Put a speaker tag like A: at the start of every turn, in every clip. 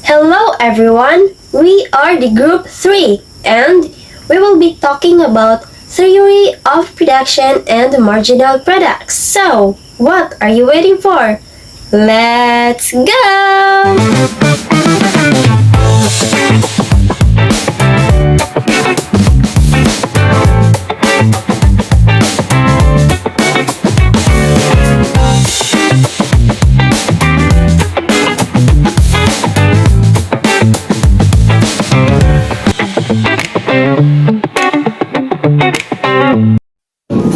A: Hello everyone, we are the group 3 and we will be talking about theory of production and marginal products. So, what are you waiting for? Let's go!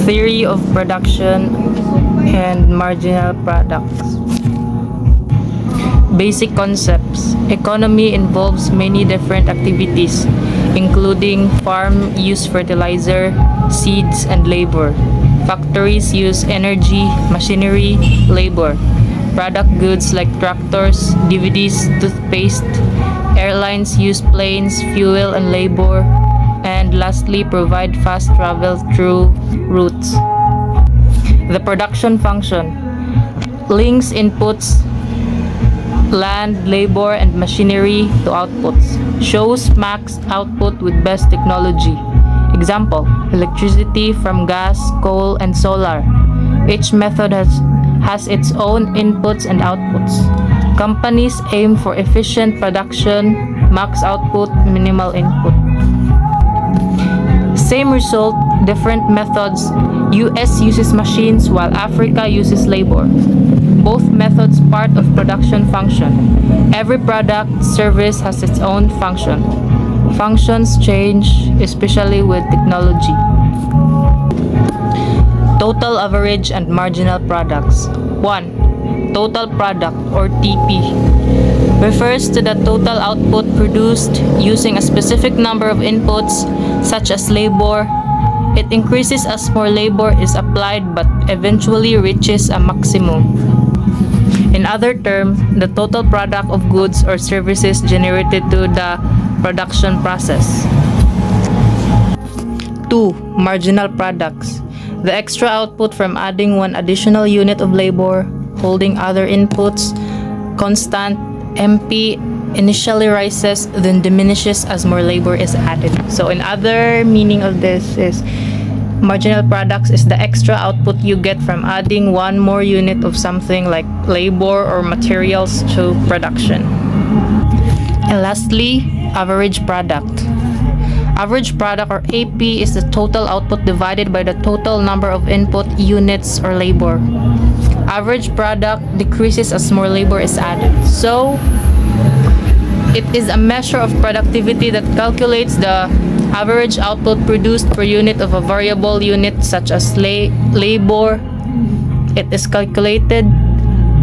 B: Theory of production and marginal products. Basic concepts. Economy involves many different activities, including farm use fertilizer, seeds, and labor. Factories use energy, machinery, labor. Product goods like tractors, DVDs, toothpaste. Airlines use planes, fuel, and labor. And lastly, provide fast travel through routes. The production function links inputs, land, labor, and machinery to outputs. Shows max output with best technology. Example, electricity from gas, coal, and solar. Each method has its own inputs and outputs. Companies aim for efficient production, max output, minimal input. Same result, different methods. US uses machines while Africa uses labor. Both methods part of production function. Every product, service has its own function. Functions change, especially with technology. Total average and marginal products. 1. Total product or TP refers to the total output produced using a specific number of inputs such as labor. It increases as more labor is applied but eventually reaches a maximum. In other terms, the total product of goods or services generated to the production process. 2. Marginal products. The extra output from adding one additional unit of labor, holding other inputs constant. MP initially rises, then diminishes as more labor is added. So in other meaning of this is marginal products is the extra output you get from adding one more unit of something like labor or materials to production. And lastly, average product. Average product or AP is the total output divided by the total number of input units or labor. Average product decreases as more labor is added. So, it is a measure of productivity that calculates the average output produced per unit of a variable unit such as labor. It is calculated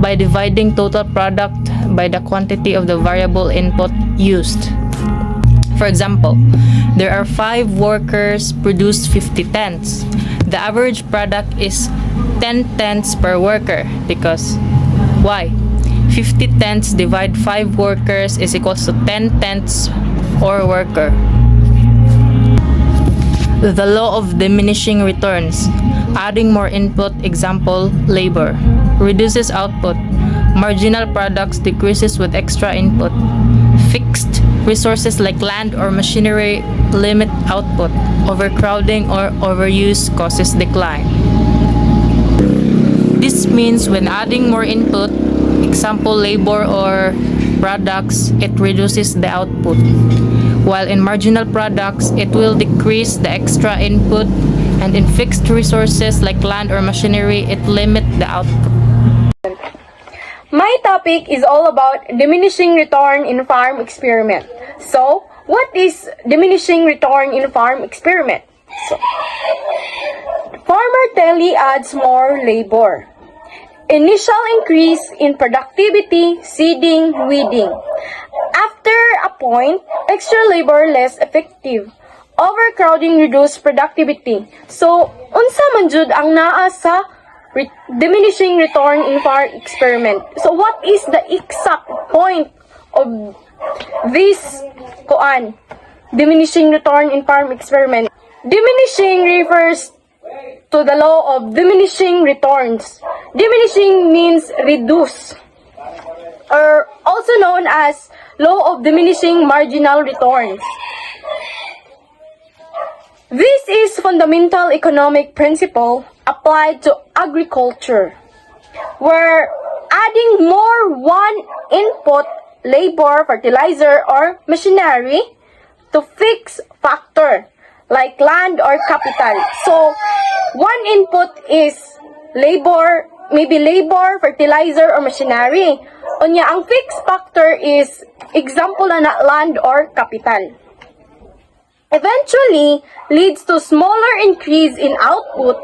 B: by dividing total product by the quantity of the variable input used. For example, there are 5 workers produced 50 tents. The average product is 10 tents per worker because why? 50 tents divide 5 workers is equals to 10 tents or worker. The law of diminishing returns. Adding more input, example, labor, reduces output. Marginal products decreases with extra input. Fixed resources like land or machinery limit output. Overcrowding or overuse causes decline. This means when adding more input, example labor or products, it reduces the output. While in marginal products, it will decrease the extra input, and in fixed resources like land or machinery, it limit the output.
C: My topic is all about diminishing return in farm experiment. So, what is diminishing return in farm experiment? Farmer Telly adds more labor. Initial increase in productivity, seeding, weeding. After a point, extra labor less effective. Overcrowding reduce productivity. So, unsa man jud ang naa sa diminishing return in farm experiment. So, what is the exact point of this diminishing return in farm experiment? Diminishing refers to the law of diminishing returns. Diminishing means reduce. or also known as law of diminishing marginal returns. This is fundamental economic principle applied to agriculture, where adding more one input, labor, fertilizer, or machinery to fixed factor like land or capital. So, one input is labor, maybe labor, fertilizer, or machinery. Unya, ang fixed factor is example na land or capital. Eventually leads to smaller increase in output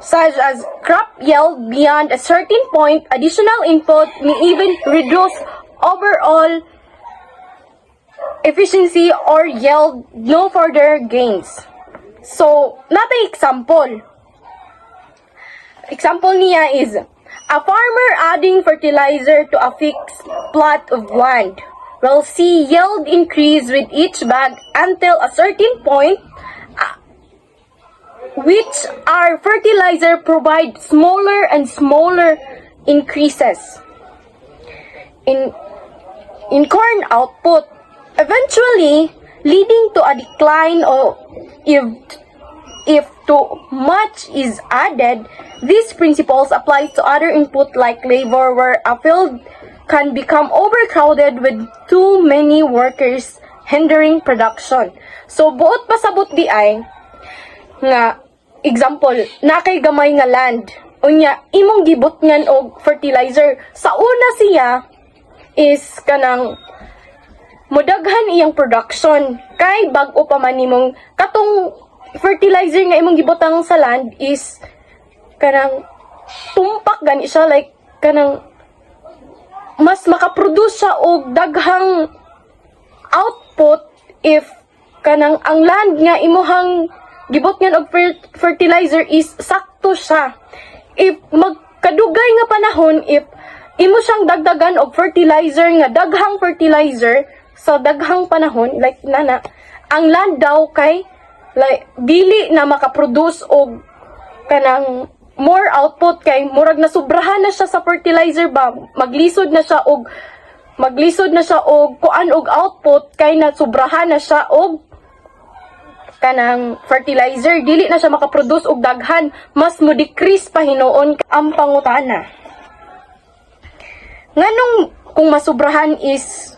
C: such as crop yield beyond a certain point. Additional input may even reduce overall efficiency or yield no further gains. So, natay example. Example niya is a farmer adding fertilizer to a fixed plot of land will see yield increase with each bag until a certain point, which our fertilizer provide smaller and smaller increases in corn output, eventually leading to a decline of if too much is added. These principles apply to other input like labor, where a field can become overcrowded with too many workers, hindering production. So, buot pasabot di ay nga, example, nakay gamay nga land, unya, imong gibot ngan og fertilizer. Sa una siya is kanang mudaghan iyang production, kay bag-o pa man nimong katong fertilizer nga imong gibotang sa land is kanang tumpak gani siya, like kanang mas makaproduce siya og daghang output if kanang ang land nga imuhang gibot ngan og fertilizer is sakto siya. If magkadugay nga panahon, if imo siyang dagdagan og fertilizer nga daghang fertilizer sa daghang panahon, like nana, ang land daw kay like dili na makaproduce og kanang more output, kay murag na sobrahan na siya sa fertilizer ba, maglisod na siya og kuan og output, kay na sobrahan na siya og kanang fertilizer, dili na siya makaproduce og daghan, mas mo decrease pa hinuon ang pangutana. Nganong kung masubrahan is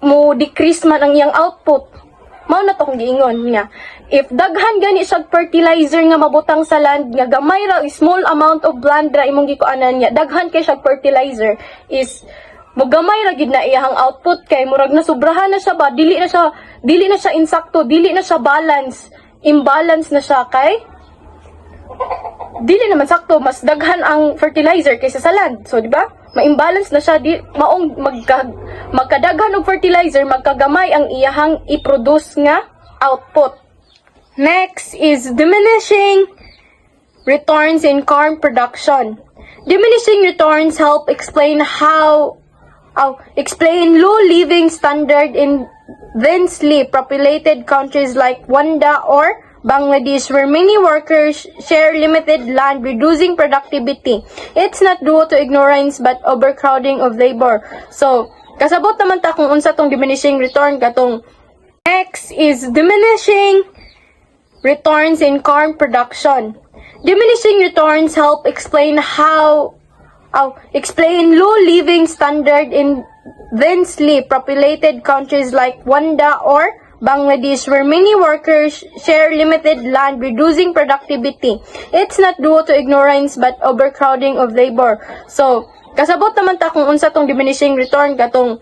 C: mo decrease man ang iyang output, mao na to kung giingon niya. If daghan gani siya fertilizer nga mabutang sa land, nga gamay ra small amount of land ra imong gikuanan niya, daghan kay siya fertilizer is mo gamay ra gid na iyang output, kay murag na sobrahan na siya ba, dili na siya insakto, dili na siya balance, imbalance na siya, kay dili naman sakto, mas daghan ang fertilizer kaysa sa land. So di ba? Ma-imbalance na siya, maong magkadaghan og fertilizer, magkagamay ang iyahang i-produce nga output. Next is diminishing returns in corn production. Diminishing returns help explain low living standard in densely populated countries like Rwanda or Bangladesh, where many workers share limited land, reducing productivity. It's not due to ignorance but overcrowding of labor. So, kasabot naman ta kung unsa tong diminishing return katong. Next is diminishing returns in corn production. Diminishing returns help explain low living standard in densely populated countries like Rwanda or Bangladesh, where many workers share limited land, reducing productivity. It's not due to ignorance but overcrowding of labor. So, kasabot naman ta kung unsa tong diminishing return katong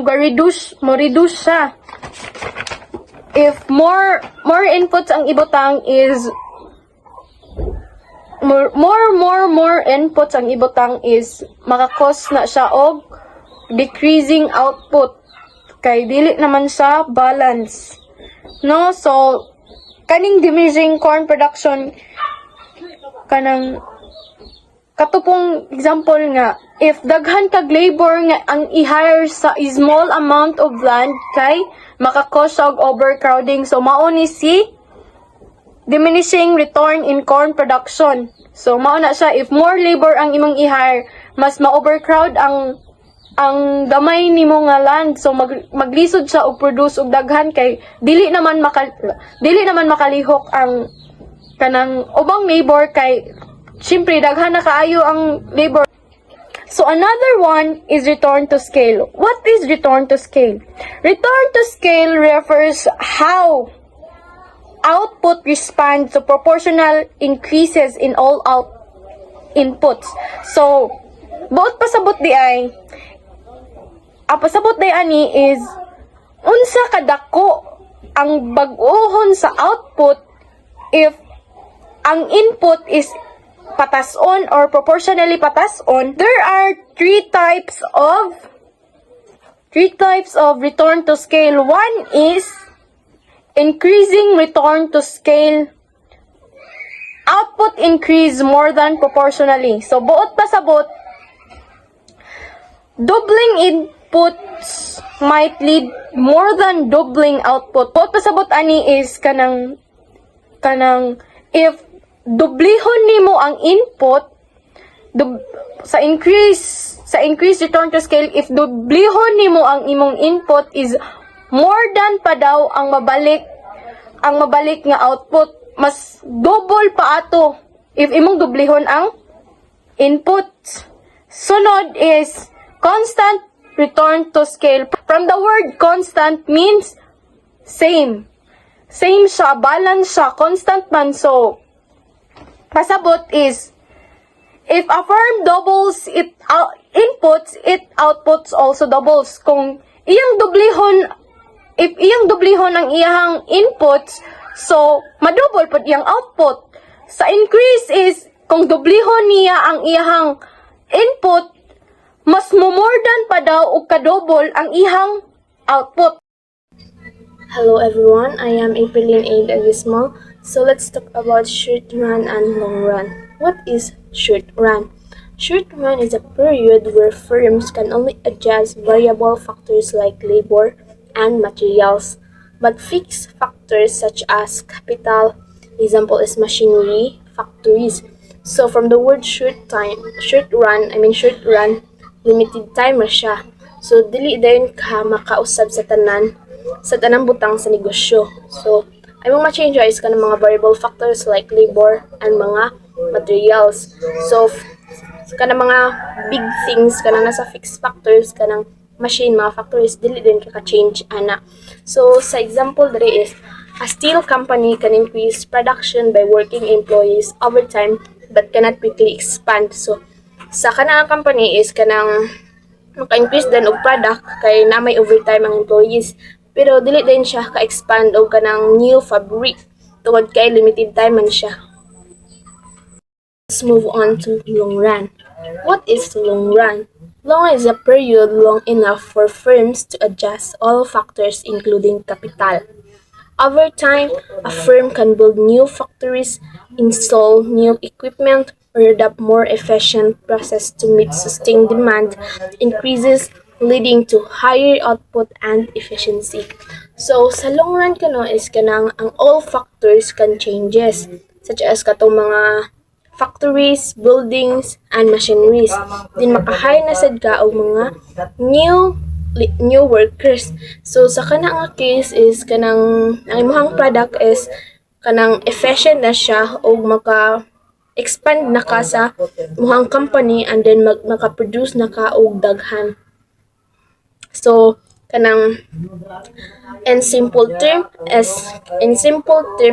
C: reduce siya. If more inputs ang ibutang is more inputs ang ibutang is makakos na siya og decreasing output, kay dili naman siya balance, no? So kaning diminishing corn production kanang katupong example nga, if daghan kag labor nga ang i-hire sa small amount of land, kay makakos og overcrowding. So mao ni si diminishing return in corn production. So mao na siya, if more labor ang imong i-hire, mas ma-overcrowd ang gamay nimo nga land, so maglisod siya og produce og daghan kay dili naman makalihok ang kanang ubang labor kay syempre daghan na kaayo ang labor. So another one is return to scale. What is return to scale? Return to scale refers how output responds to proportional increases in all inputs. So buot pasabot di ay pasabot day ani is unsa kadako ang bag-ohon sa output if ang input is patason or proportionally patason. There are three types of return to scale. One is increasing return to scale. Output increase more than proportionally. So buot pasabot, doubling inputs might lead more than doubling output. Buot pasabot ani is kanang if dublihon nimo ang input sa increase return to scale, if dublihon nimo ang imong input is more than pa daw ang mabalik nga output, mas double pa ato if imong dublihon ang input. Sunod is constant return to scale. From the word constant means same siya, balance siya, constant man. So pasabot is if a firm doubles it inputs, it outputs also doubles. Kung iyang dublihon ang iyang inputs, so madouble pud iyang output. Sa increase is kung dublihon niya ang iyang input, mas more than pa daw og kadouble ang iyang output.
D: Hello everyone, I am Aprilline A. Dagismo. So let's talk about short run and long run. What is short run? Short run is a period where firms can only adjust variable factors like labor and materials, but fixed factors such as capital, example is machinery, factories. So from the word short run, limited time ra siya. So dili dayon ka makausab sa tanang butang sa negosyo. So ay mong ma-change is kanang mga variable factors like labor and mga materials. So kanang mga big things kanang nasa fixed factors kanang machine, mga factories, dili din ka-change ana. So sa example diri is a steel company can increase production by working employees overtime but cannot quickly expand. So sa kanang company is kanang maka-increase din og product kay na may overtime ang employees, pero dili din siya ka-expand og kanang new fabric tungod kay limited time man siya. Let's move on to long run. What is long run? Long run is a period long enough for firms to adjust all factors including capital. Over time, a firm can build new factories, install new equipment, or adopt more efficient process to meet sustained demand increases, leading to higher output and efficiency. So sa long run is kanang ang all factors can changes, such as katong mga factories, buildings, and machineries. Din makahay na sad ka og mga new workers. So sa kanang nga case is kanang ang imong product is kanang efficient na siya og expand na ka sa muhang company and then maka-produce na ka og daghan. So kanang in simple term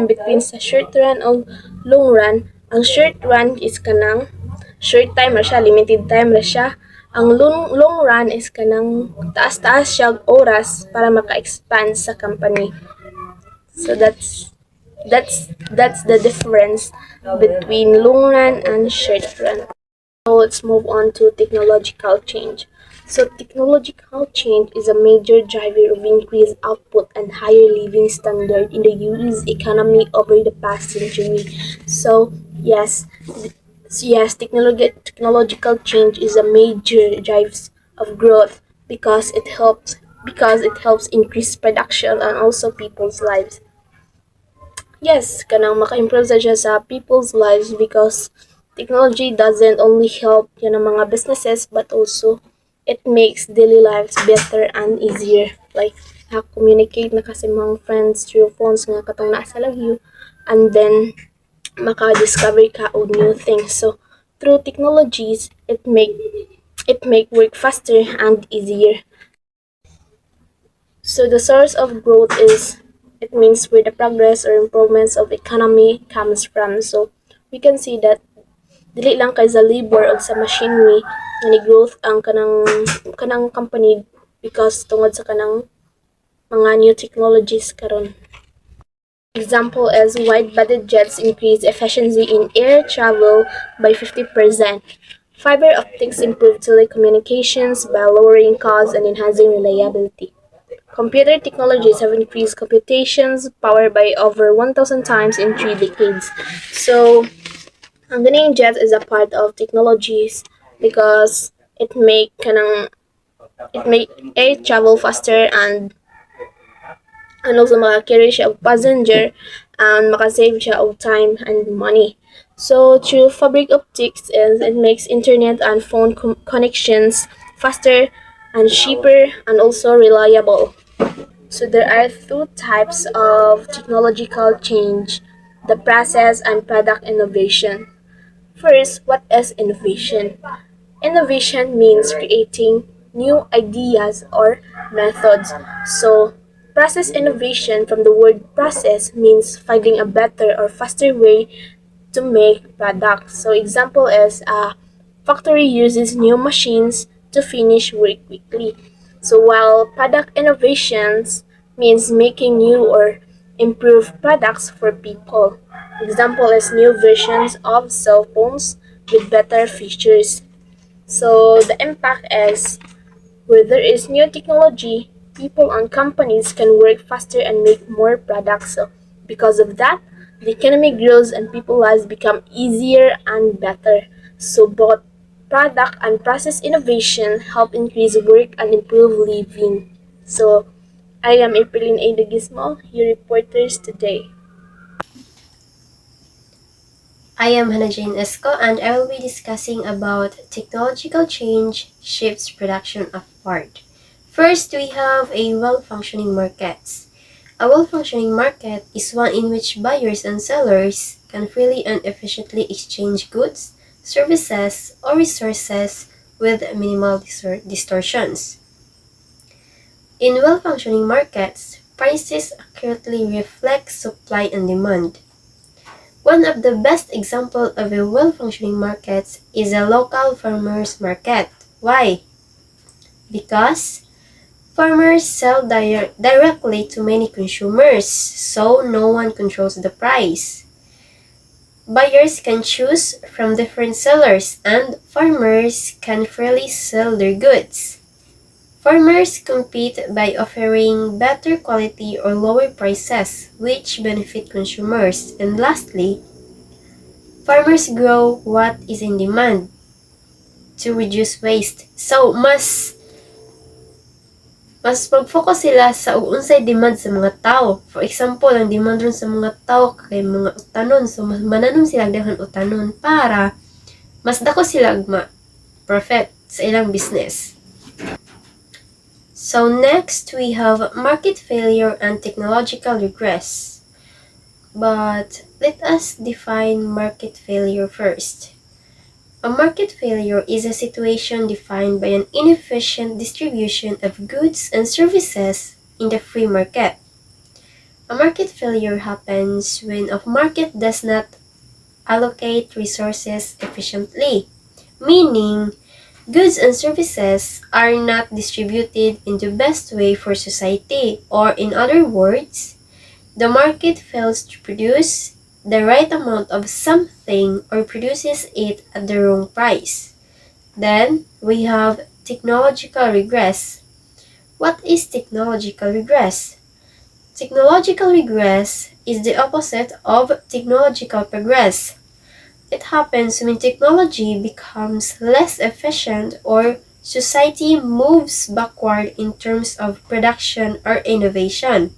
D: between sa short run o long run, ang short run is kanang short time ra siya, limited time ra siya. Ang long run is kanang taas-taas siya oras para maka-expand sa company. So that's the difference between long run and short run. So let's move on to technological change. So technological change is a major driver of increased output and higher living standard in the US economy over the past century. So yes, technological change is a major drive of growth because it helps increase production and also people's lives. Yes, kanang maka-improve sa siya sa people's lives because technology doesn't only help yun ang mga businesses but also it makes daily lives better and easier. Like, communicate na kasi mga friends through phones nga katong nasa you and then maka-discover ka og new things. So, through technologies, it make work faster and easier. So the source of growth is it means where the progress or improvements of economy comes from. So we can see that dili lang kay sa labor o sa machinery nga ni growth ang kanang company because tungod sa kanang mga new technologies karon. Example is wide-bodied jets increase efficiency in air travel by 50%. Fiber optics improve telecommunications by lowering costs and enhancing reliability. Computer technologies have increased computations power by over 1,000 times in 3 decades. So, ang ganing jet is a part of technologies because it make air travel faster and also maka-carry siya og passenger and maka-save siya og time and money. So, through fabric optics is it makes internet and phone connections faster and cheaper and also reliable. So there are two types of technological change, the process and product innovation. First, what is innovation? Innovation means creating new ideas or methods. So, process innovation from the word process means finding a better or faster way to make products. So, example is a factory uses new machines to finish work quickly. So, while product innovations means making new or improved products for people. Example is new versions of cell phones with better features. So the impact is where there is new technology, people and companies can work faster and make more products. So because of that, the economy grows and people's lives become easier and better. So both product and process innovation help increase work and improve living. So I am Aprilline A. Degismo, your reporters today.
A: I am Hannah Jane Esco and I will be discussing about technological change shifts production upward. First, we have a well-functioning market. A well-functioning market is one in which buyers and sellers can freely and efficiently exchange goods, services, or resources with minimal distortions. In well-functioning markets, prices accurately reflect supply and demand. One of the best examples of a well-functioning market is a local farmers market. Why? Because farmers sell directly to many consumers, so no one controls the price. Buyers can choose from different sellers and farmers can freely sell their goods. Farmers compete by offering better quality or lower prices, which benefit consumers. And lastly, farmers grow what is in demand to reduce waste. So, mas mag-focus sila sa unsay demand sa mga tao. For example, ang demand ron sa mga tao kay mga utanon. So, mas mananom sila daghang utanon para mas dako sila ma-profit sa ilang business. So next, we have market failure and technological regress. But let us define market failure first. A market failure is a situation defined by an inefficient distribution of goods and services in the free market. A market failure happens when a market does not allocate resources efficiently, meaning goods and services are not distributed in the best way for society, or in other words, the market fails to produce the right amount of something or produces it at the wrong price. Then, we have technological regress. What is technological regress? Technological regress is the opposite of technological progress. It happens when technology becomes less efficient or society moves backward in terms of production or innovation.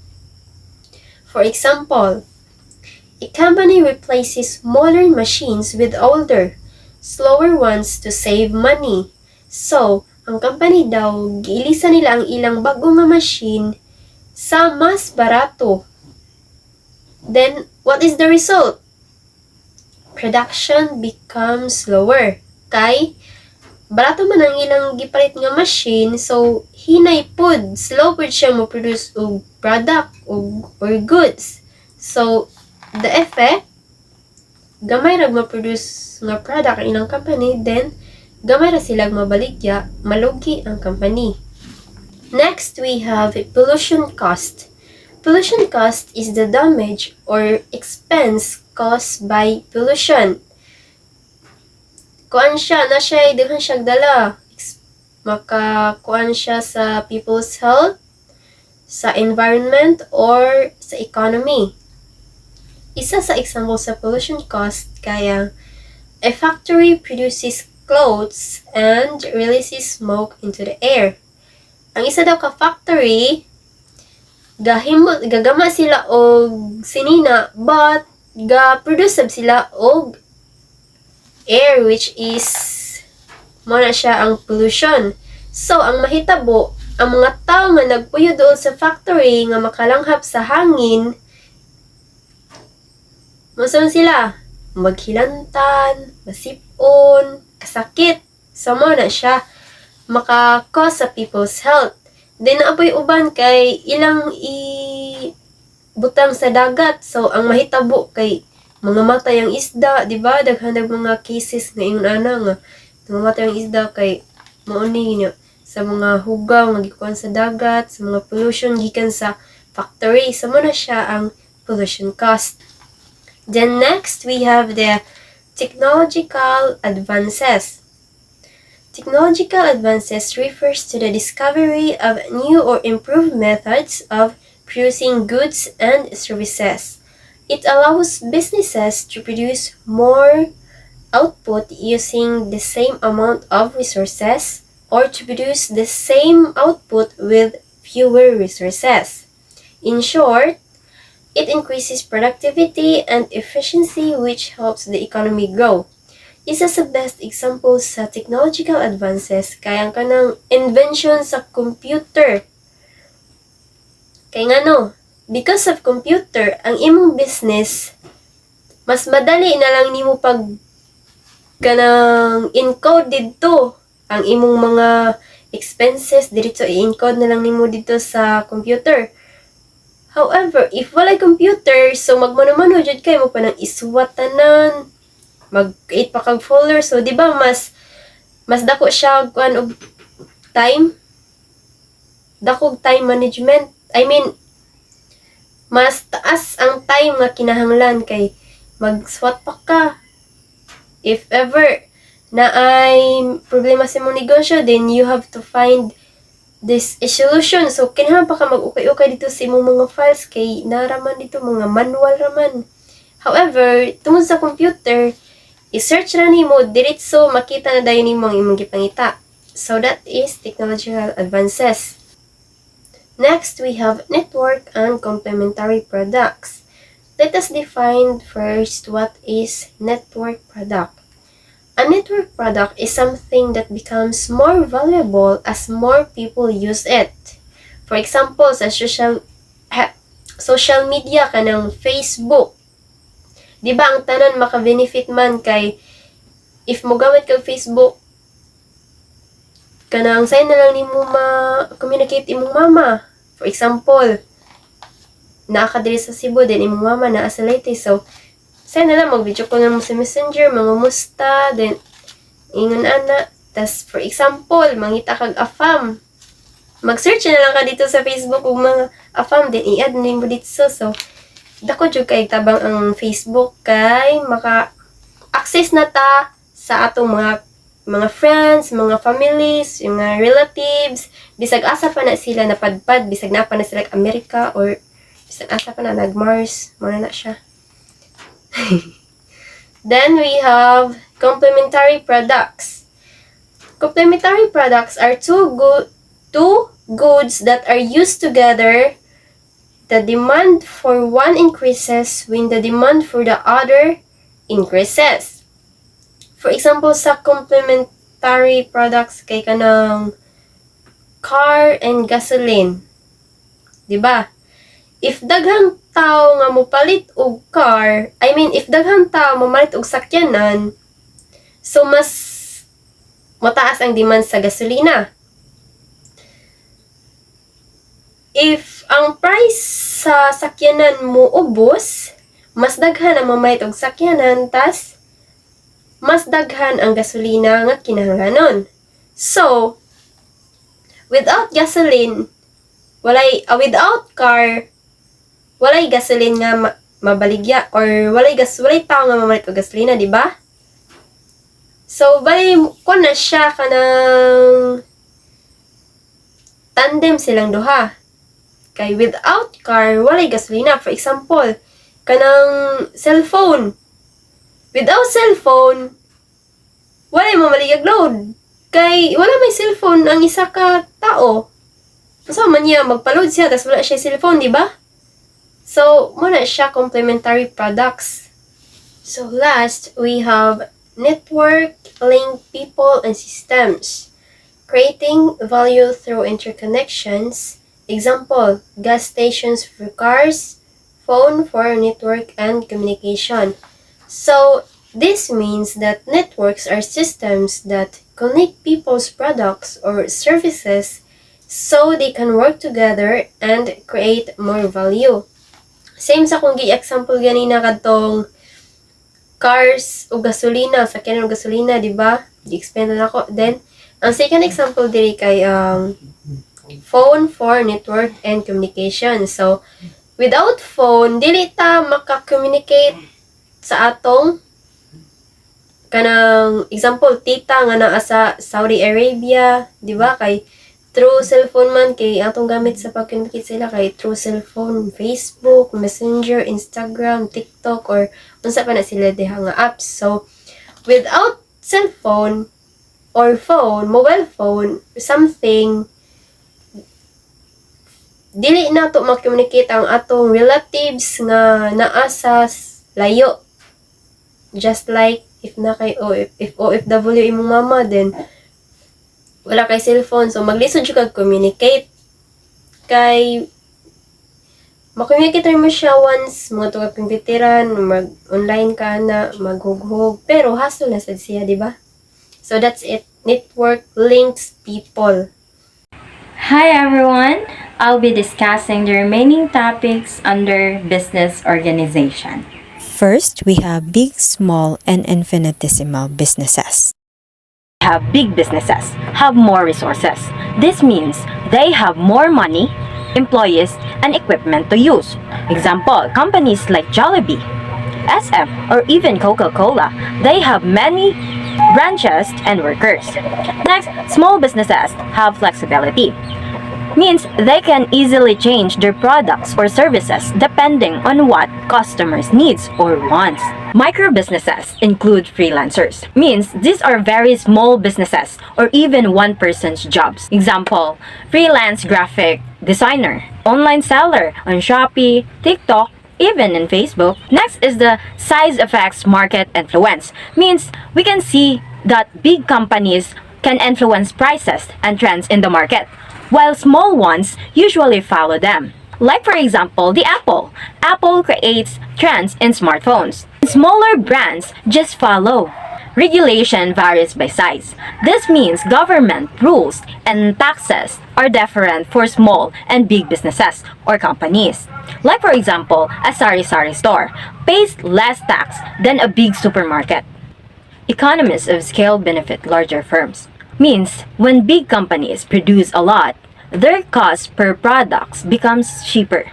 A: For example, a company replaces modern machines with older, slower ones to save money. So, ang company daw, giilisa nila ang ilang bago nga machine sa mas barato. Then, what is the result? Production becomes slower. Kay, barato man ang ilang gipalit nga machine, so hinay pod, slow pod siya mo produce og product or goods. So, the effect, gamay rag ma-produce nga product ang ilang company, then gamay ra silang mabaligya, malugi ang company. Next, we have pollution cost. Pollution cost is the damage or expense caused by pollution. Kuan siya, na siya, daghan siya dala. Makakuan siya sa people's health, sa environment, or sa economy. Isa sa example sa pollution cost kaya a factory produces clothes and releases smoke into the air. Ang isa daw ka factory, gagama sila og sinina, but ga-produce sila og air, which is mo na siya ang pollution. So, ang mahitabo, ang mga tao nga nagpuyo doon sa factory nga makalanghap sa hangin, masan sila? Maghilantan, masipon, kasakit. So, mo na siya maka-cause sa people's health. Then, naapoy uban kay ilang butang sa dagat. So, ang mahitabo kay mga matay ang isda, di ba? Daghanag mga cases nga ingon ana nga mamatay ang isda kay mauni niya sa mga hugaw nga gikuan sa dagat, sa mga pollution gikan sa factory. So, mo na siya ang pollution cost. Then next, we have the technological advances. Technological advances refers to the discovery of new or improved methods of producing goods and services. It allows businesses to produce more output using the same amount of resources or to produce the same output with fewer resources. In short, it increases productivity and efficiency, which helps the economy grow. Isa sa best examples sa technological advances kaya kanang invention sa computer. Kaya nga no, because of computer, ang imong business, mas madali na lang nimo pag kanang encode dito ang imong mga expenses dito i-encode na lang nimo dito sa computer. However, if walay computer, so magmano-mano jud kay mo pa nang isuwat tanan, mag-create pa kag folder. So, di ba, mas dako siya kuan og time? Dakog time management. I mean, mas taas ang time nga kinahanglan kay mag-swat pa ka. If ever na ay problema sa imong negosyo, then you have to find this a solution. So, kinahanglan pa ka mag-ukay-ukay dito sa imong mga files kay naraman dito mga manual raman. However, tungod sa computer, i-search na nimo diretso makita na dayon nimo ang imong gipangita. So that is technological advances. Next, we have network and complementary products. Let us define first what is network product. A network product is something that becomes more valuable as more people use it. For example, sa social media kanang Facebook. Di ba ang tanan maka-benefit man kay if mo gamit kag Facebook kanang sign na lang nimo ma-communicate imong mama. For example, naa ka diri sa Cebu then imong mama naa sa Leyte. So sign na lang mag-video call mo sa Messenger, mga musta, then ingon ana. Tas for example, mangita kag afam. Mag-search na lang ka dito sa Facebook og mga afam then i-add nimo dito. So dako jud kay tabang ang Facebook kay maka-access na ta sa atong mga friends, mga families, yung mga relatives, bisag asa pa na sila napadpad, bisag na pa na sila Amerika or bisag asa pa na nag-Mars, mo na siya. Then we have complementary products. Complementary products are two goods that are used together the demand for one increases when the demand for the other increases. For example, sa complementary products kay kanang car and gasoline. Diba? If daghang tao nga mopalit og car, if daghang tao mopalit og sakyanan, so mas mataas ang demand sa gasolina. If ang price sa sakyanan mo ubos, mas daghan ang mamalit og sakyanan, tas mas daghan ang gasolina nga kinahanglanon. So, without gasoline, without car, walay gasoline nga mabaligya or walay tao nga mamalit og gasolina, di ba? So, bali ko na siya kanang tandem silang duha. Kay without car, walay gasolina. For example, kanang cellphone. Without cellphone, walay mamaligag load. Kay wala may cellphone ang isa ka tao. So, man niya magpa-load siya, tas wala siya cellphone, di ba? So, muna siya complementary products. So, last, we have network, link people, and systems. Creating value through interconnections. Example, gas stations for cars, phone for network and communication. So, this means that networks are systems that connect people's products or services so they can work together and create more value. Same sa kung gi-example ganina kadtong cars o gasolina, sakyanan o gasolina, di ba? Gi-explain na ako. Then, ang second example diri kay phone for network and communication. So, without phone, dili ta maka-communicate sa atong kanang example tita nga naa sa Saudi Arabia, di ba? Kay through cellphone man kay atong gamit sa pag-communicate sila kay through cellphone, Facebook, Messenger, Instagram, TikTok or unsa pa na sila diha nga apps. So, without cellphone or phone, mobile phone, something dili na to ma-communicate ang atong relatives nga naa sa layo. Just like if na kay if OFW imong mama, then wala kay cellphone, so maglisod siya kag communicate kay makommunicate mo siya once mga tuwa kumbitiran, mag-online ka na, maghughog, pero hassle na sad siya, di ba? So that's it. Network links people.
E: Hi everyone! I'll be discussing the remaining topics under business organization.
F: First, we have big, small, and infinitesimal businesses.
E: Have big businesses have more resources. This means they have more money, employees, and equipment to use. Example, companies like Jollibee, SM, or even Coca-Cola, they have many branches and workers. Next, small businesses have flexibility. Means they can easily change their products or services depending on what customers needs or wants. Micro businesses include freelancers. Means these are very small businesses or even one person's jobs. Example, freelance graphic designer, online seller on Shopee, TikTok, even in Facebook. Next is the size affects market influence. Means we can see that big companies can influence prices and trends in the market, while small ones usually follow them. Like for example, the Apple. Apple creates trends in smartphones. Smaller brands just follow. Regulation varies by size. This means government rules and taxes are different for small and big businesses or companies. Like for example, a sari-sari store pays less tax than a big supermarket. Economies of scale benefit larger firms. Means when big companies produce a lot, their cost per products becomes cheaper.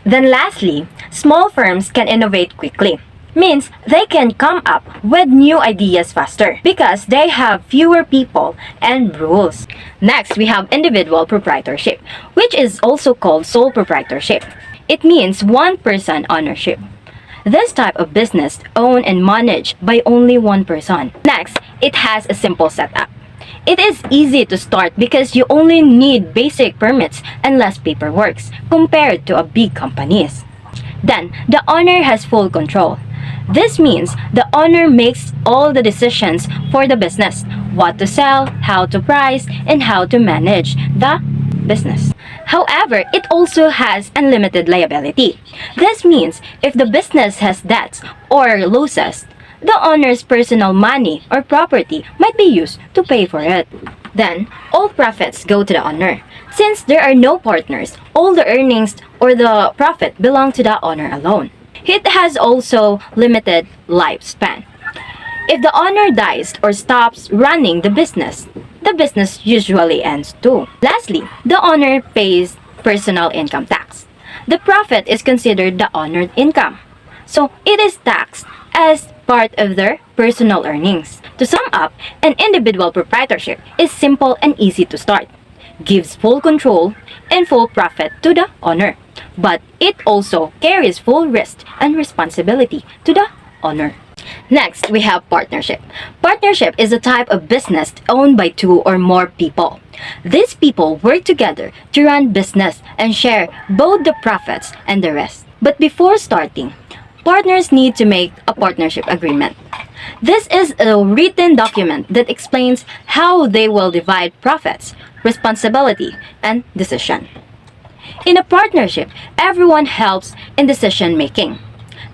E: Then lastly, small firms can innovate quickly. Means they can come up with new ideas faster because they have fewer people and rules. Next, we have individual proprietorship, which is also called sole proprietorship. It means one person ownership. This type of business owned and managed by only one person. Next, it has a simple setup. It is easy to start because you only need basic permits and less paperwork compared to a big companies. Then, the owner has full control. This means the owner makes all the decisions for the business, what to sell, how to price, and how to manage the business. However, it also has unlimited liability. This means if the business has debts or losses, the owner's personal money or property might be used to pay for it. Then, all profits go to the owner. Since there are no partners, all the earnings or the profit belong to the owner alone. It has also limited lifespan. If the owner dies or stops running the business usually ends too. Lastly, the owner pays personal income tax. The profit is considered the owner's income, so it is taxed as part of their personal earnings. To sum up, an individual proprietorship is simple and easy to start, gives full control and full profit to the owner, but it also carries full risk and responsibility to the owner. Next, we have partnership. Partnership is a type of business owned by two or more people. These people work together to run business and share both the profits and the risk. But before starting, partners need to make a partnership agreement. This is a written document that explains how they will divide profits, responsibility, and decision. In a partnership, everyone helps in decision making.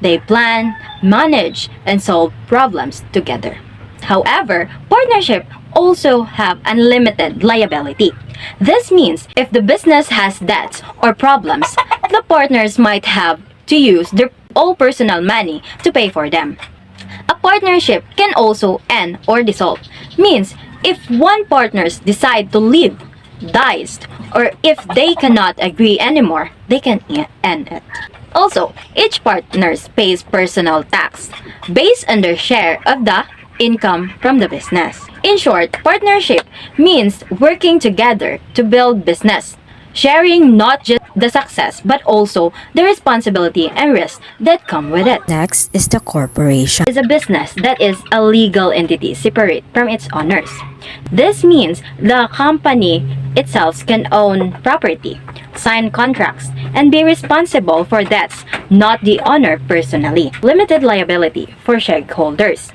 E: They plan, manage, and solve problems together. However, partnership also have unlimited liability. This means if the business has debts or problems, the partners might have to use their all personal money to pay for them. A partnership can also end or dissolve. Means if one partners decide to leave, dies, or if they cannot agree anymore, they can end it. Also, each partner pays personal tax based on their share of the income from the business. In short, partnership means working together to build business, sharing not just the success but also the responsibility and risk that come with it.
F: Next is the corporation.
E: Is a business that is a legal entity separate from its owners. This means the company itself can own property, sign contracts, and be responsible for debts, not the owner personally. Limited liability for shareholders.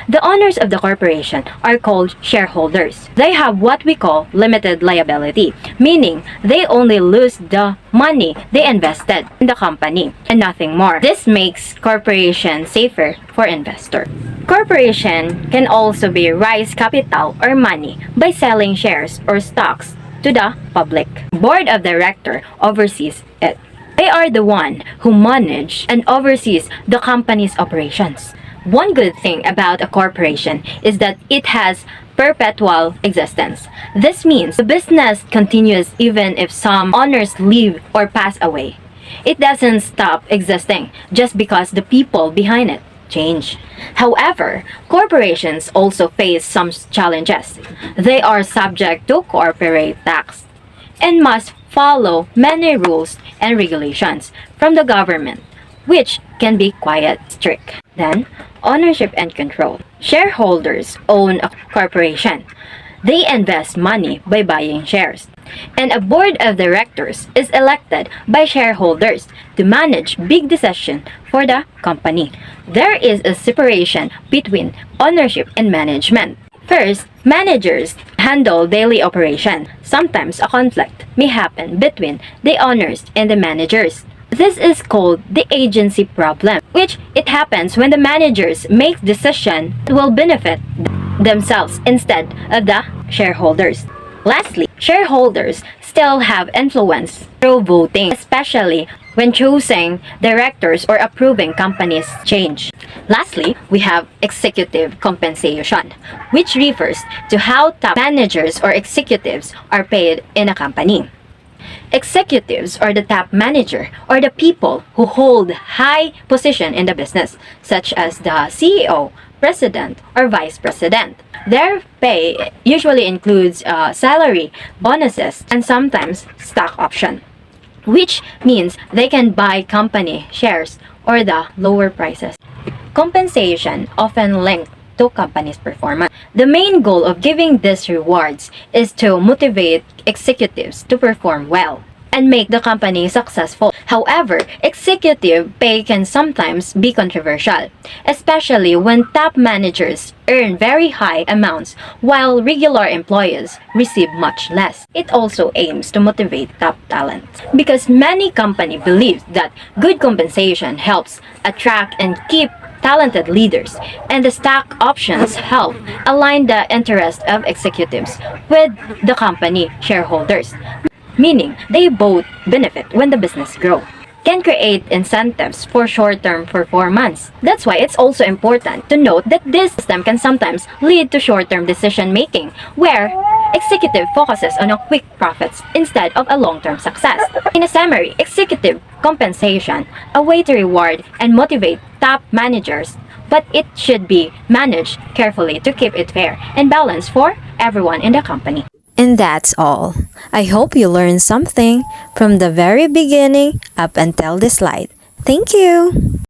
E: The owners of the corporation are called shareholders. They have what we call limited liability, meaning they only lose the money they invested in the company and nothing more. This makes corporation safer for investor. Corporation can also be raise capital or money by selling shares or stocks to the public. Board of director oversees it. They are the one who manage and oversees the company's operations. One good thing about a corporation is that it has perpetual existence. This means the business continues even if some owners leave or pass away. It doesn't stop existing just because the people behind it change. However, corporations also face some challenges. They are subject to corporate tax and must follow many rules and regulations from the government, which can be quite strict. Then, ownership and control. Shareholders own a corporation. They invest money by buying shares. And a board of directors is elected by shareholders to manage big decisions for the company. There is a separation between ownership and management. First, managers handle daily operation. Sometimes a conflict may happen between the owners and the managers. This is called the agency problem, which it happens when the managers make decisions that will benefit themselves instead of the shareholders. Lastly, shareholders still have influence through voting, especially when choosing directors or approving companies' change. Lastly, we have executive compensation, which refers to how top managers or executives are paid in a company. Executives are the top manager or the people who hold high position in the business, such as the CEO, president, or vice president. Their pay usually includes salary, bonuses, and sometimes stock option, which means they can buy company shares or the lower prices. Compensation often linked to company's performance. The main goal of giving these rewards is to motivate executives to perform well and make the company successful. However, executive pay can sometimes be controversial, especially when top managers earn very high amounts while regular employees receive much less. It also aims to motivate top talent because many companies believe that good compensation helps attract and keep talented leaders, and the stock options help align the interest of executives with the company shareholders, meaning they both benefit when the business grows. Can create incentives for short-term performance. That's why it's also important to note that this system can sometimes lead to short-term decision-making, where executive focuses on a quick profits instead of a long-term success. In a summary, executive compensation, a way to reward and motivate top managers, but it should be managed carefully to keep it fair and balanced for everyone in the company.
F: And that's all. I hope you learned something from the very beginning up until this slide. Thank you!